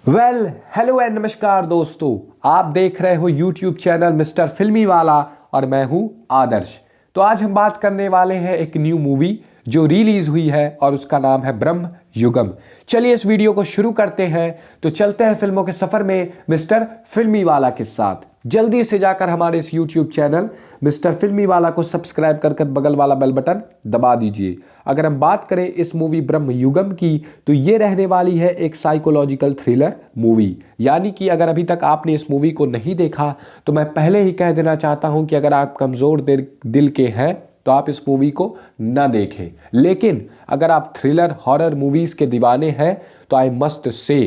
Hello and नमस्कार दोस्तों, आप देख रहे हो यूट्यूब चैनल मिस्टर फिल्मी वाला और मैं हूं आदर्श। तो आज हम बात करने वाले हैं एक न्यू मूवी जो रिलीज हुई है और उसका नाम है ब्रह्म युगम। चलिए इस वीडियो को शुरू करते हैं। तो चलते हैं फिल्मों के सफर में मिस्टर फिल्मी वाला के साथ। जल्दी से जाकर हमारे इस यूट्यूब चैनल मिस्टर फिल्मी वाला को सब्सक्राइब कर बगल वाला बेल बटन दबा दीजिए। अगर हम बात करें इस मूवी ब्रह्म युगम की, तो ये रहने वाली है एक साइकोलॉजिकल थ्रिलर मूवी। यानी कि अगर अभी तक आपने इस मूवी को नहीं देखा तो मैं पहले ही कह देना चाहता हूं कि अगर आप कमज़ोर दिल के हैं तो आप इस मूवी को ना देखें। लेकिन अगर आप थ्रिलर हॉरर मूवीज़ के दीवाने हैं तो I must say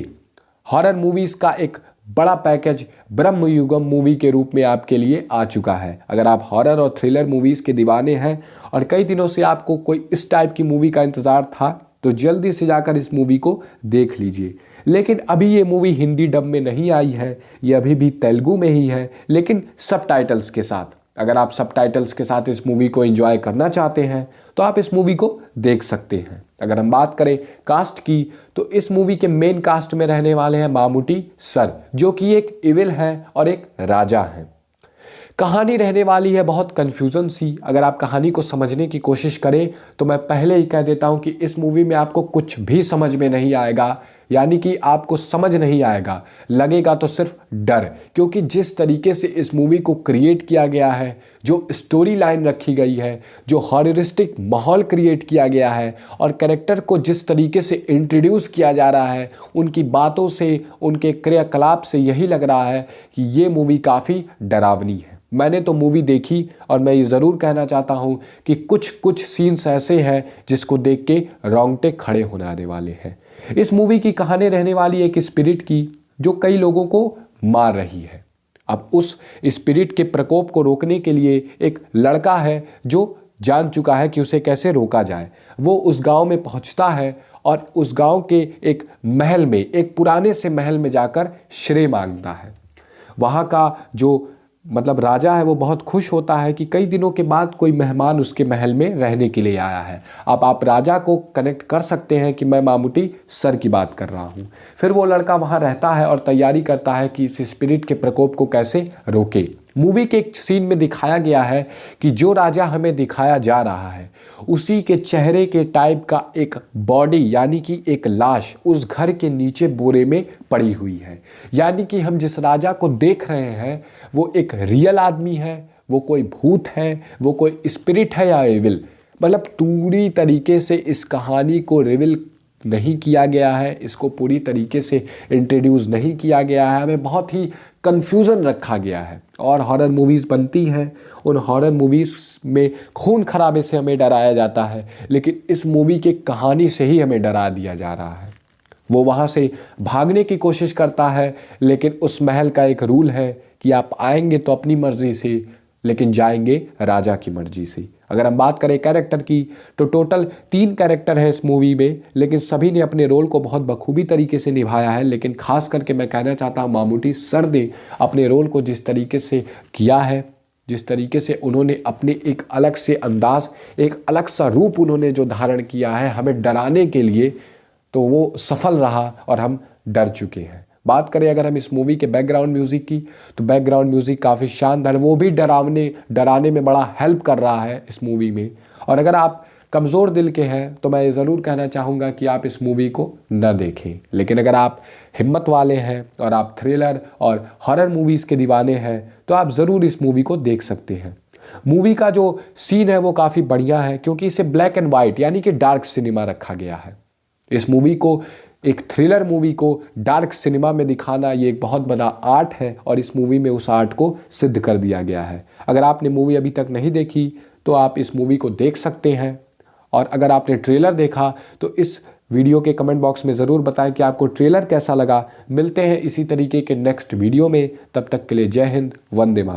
horror movies का एक बड़ा पैकेज ब्रह्म युगम मूवी के रूप में आपके लिए आ चुका है। अगर आप हॉरर और थ्रिलर मूवीज़ के दीवाने हैं और कई दिनों से आपको कोई इस टाइप की मूवी का इंतज़ार था तो जल्दी से जाकर इस मूवी को देख लीजिए। लेकिन अभी ये मूवी हिंदी डब में नहीं आई है, ये अभी भी तेलुगु में ही है, लेकिन सबटाइटल्स के साथ। अगर आप सबटाइटल्स के साथ इस मूवी को एंजॉय करना चाहते हैं तो आप इस मूवी को देख सकते हैं। अगर हम बात करें कास्ट की, तो इस मूवी के मेन कास्ट में रहने वाले हैं मामूटी सर, जो कि एक इविल है और एक राजा है। कहानी रहने वाली है बहुत कन्फ्यूजन सी। अगर आप कहानी को समझने की कोशिश करें तो मैं पहले ही कह देता हूं कि इस मूवी में आपको कुछ भी समझ में नहीं आएगा, यानी कि आपको समझ नहीं आएगा, लगेगा तो सिर्फ डर। क्योंकि जिस तरीके से इस मूवी को क्रिएट किया गया है, जो स्टोरी लाइन रखी गई है, जो हॉररिस्टिक माहौल क्रिएट किया गया है और कैरेक्टर को जिस तरीके से इंट्रोड्यूस किया जा रहा है, उनकी बातों से, उनके क्रियाकलाप से यही लग रहा है कि ये मूवी काफ़ी डरावनी है। मैंने तो मूवी देखी और मैं ये ज़रूर कहना चाहता हूँ कि कुछ सीन्स ऐसे हैं जिसको देख के रोंगटे खड़े होने आने वाले हैं। इस मूवी की कहानी रहने वाली एक स्पिरिट की जो कई लोगों को मार रही है। अब उस स्पिरिट के प्रकोप को रोकने के लिए एक लड़का है जो जान चुका है कि उसे कैसे रोका जाए। वो उस गांव में पहुंचता है और उस गांव के एक महल में, एक पुराने से महल में जाकर श्रेय मांगता है। वहाँ का जो राजा है वो बहुत खुश होता है कि कई दिनों के बाद कोई मेहमान उसके महल में रहने के लिए आया है। अब आप राजा को कनेक्ट कर सकते हैं कि मैं मामूटी सर की बात कर रहा हूँ। फिर वो लड़का वहाँ रहता है और तैयारी करता है कि इस स्पिरिट के प्रकोप को कैसे रोके। मूवी के एक सीन में दिखाया गया है कि जो राजा हमें दिखाया जा रहा है उसी के चेहरे के टाइप का एक बॉडी, यानी कि एक लाश उस घर के नीचे बोरे में पड़ी हुई है। यानी कि हम जिस राजा को देख रहे हैं वो एक रियल आदमी है, वो कोई भूत है, वो कोई स्पिरिट है या एविल। पूरी तरीके से इस कहानी को रिवील नहीं किया गया है, इसको पूरी तरीके से इंट्रोड्यूस नहीं किया गया है, हमें बहुत ही कंफ्यूजन रखा गया है। और हॉरर मूवीज़ बनती हैं, उन हॉरर मूवीज़ में खून खराबे से हमें डराया जाता है, लेकिन इस मूवी के कहानी से ही हमें डरा दिया जा रहा है। वो वहाँ से भागने की कोशिश करता है, लेकिन उस महल का एक रूल है कि आप आएंगे तो अपनी मर्जी से, लेकिन जाएंगे राजा की मर्जी से। अगर हम बात करें कैरेक्टर की, तो टोटल 3 कैरेक्टर हैं इस मूवी में, लेकिन सभी ने अपने रोल को बहुत बखूबी तरीके से निभाया है। लेकिन खास करके मैं कहना चाहता हूँ मामूटी सर ने अपने रोल को जिस तरीके से किया है, जिस तरीके से उन्होंने अपने एक अलग से अंदाज, एक अलग सा रूप उन्होंने जो धारण किया है हमें डराने के लिए, तो वो सफल रहा और हम डर चुके हैं। बात करें अगर हम इस मूवी के बैकग्राउंड म्यूज़िक की, तो बैकग्राउंड म्यूज़िक काफ़ी शानदार, वो भी डराने में बड़ा हेल्प कर रहा है इस मूवी में। और अगर आप कमज़ोर दिल के हैं तो मैं ये ज़रूर कहना चाहूँगा कि आप इस मूवी को न देखें। लेकिन अगर आप हिम्मत वाले हैं और आप थ्रिलर और हॉरर मूवीज़ के दीवाने हैं तो आप ज़रूर इस मूवी को देख सकते हैं। मूवी का जो सीन है वो काफ़ी बढ़िया है, क्योंकि इसे ब्लैक एंड वाइट यानी कि डार्क सिनेमा रखा गया है। इस मूवी को, एक थ्रिलर मूवी को डार्क सिनेमा में दिखाना ये एक बहुत बड़ा आर्ट है और इस मूवी में उस आर्ट को सिद्ध कर दिया गया है। अगर आपने मूवी अभी तक नहीं देखी तो आप इस मूवी को देख सकते हैं। और अगर आपने ट्रेलर देखा तो इस वीडियो के कमेंट बॉक्स में ज़रूर बताएं कि आपको ट्रेलर कैसा लगा। मिलते हैं इसी तरीके के नेक्स्ट वीडियो में, तब तक के लिए जय हिंद, वंदे मातरम।